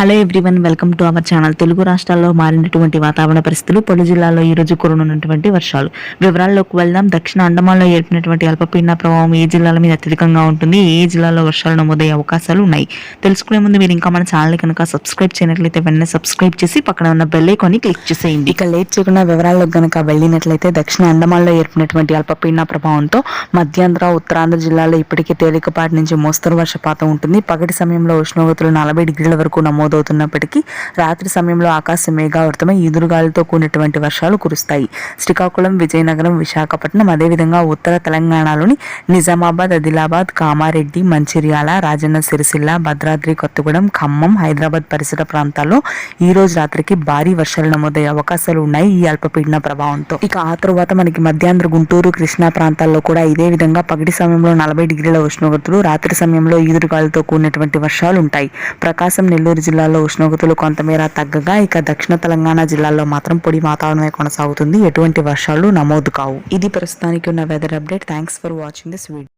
Hello everyone, welcome to our channel. Telugu రాష్ట్రాల్లో మారినటువంటి వాతావరణ పరిస్థితులు, పలు జిల్లాల్లో ఈ రోజు కురనున్నటువంటి వర్షాలు. వివరాల్లోకి వెళ్దాం. దక్షిణ అండమాన్లో ఏర్పడినటువంటి అల్పపీడన ప్రభావం ఏ జిల్లాల మీద అత్యధికంగా ఉంటుంది, ఏ జిల్లాలో వర్షాలు నమోదయ్యే అవకాశాలు ఉన్నాయి తెలుసుకునే ముందు మీరు ఇంకా మన ఛానల్ కనుక సబ్స్క్రైబ్ చేయనట్లయితే వెంటనే సబ్స్క్రైబ్ చేసి పక్కన ఉన్న బెల్ ఐకాన్ని క్లిక్ చేసేయండి. ఇక లేట్ చేయకుండా వివరాల్లోకి గనక వెళ్ళినట్లయితే దక్షిణ అండమాన్లో ఏర్పడినటువంటి అల్పపీడన ప్రభావంతో మధ్యాంధ్ర, ఉత్తరాంధ్ర జిల్లాలో ఇప్పటికే తేలికపాటి నుంచి మోస్తరు వర్షపాతం ఉంటుంది. పగటి సమయంలో ఉష్ణోగ్రతలు 40 డిగ్రీల వరకు నమోదవుతున్నప్పటికీ రాత్రి సమయంలో ఆకాశం మేఘావృతమై ఈదురుగాలితో కూడినటువంటి వర్షాలు కురుస్తాయి. శ్రీకాకుళం, విజయనగరం, విశాఖపట్నం, అదేవిధంగా ఉత్తర తెలంగాణలోని నిజామాబాద్, ఆదిలాబాద్, కామారెడ్డి, మంచిర్యాల, రాజన్న సిరిసిల్ల, భద్రాద్రి కొత్తగూడెం, ఖమ్మం, హైదరాబాద్ పరిసర ప్రాంతాల్లో ఈ రోజు రాత్రికి భారీ వర్షాలు నమోదయ్యే అవకాశాలు ఉన్నాయి ఈ అల్పపీడన ప్రభావంతో. ఇక ఆ తరువాత మనకి మధ్యాంధ్ర, గుంటూరు, కృష్ణా ప్రాంతాల్లో కూడా ఇదే విధంగా పగటి సమయంలో 40 డిగ్రీల ఉష్ణోగ్రతలు, రాత్రి సమయంలో ఈదురుగాలితో కూడినటువంటి వర్షాలు ఉంటాయి. ప్రకాశం, నెల్లూరు జిల్లాలో ఉష్ణోగ్రతలు కొంతమేర తగ్గగా, ఇక దక్షిణ తెలంగాణ జిల్లాల్లో మాత్రం పొడి వాతావరణమే కొనసాగుతుంది. ఎటువంటి వర్షాలు నమోదు కావు. ఇది ప్రస్తుతానికి ఉన్న weather update. Thanks for watching this video.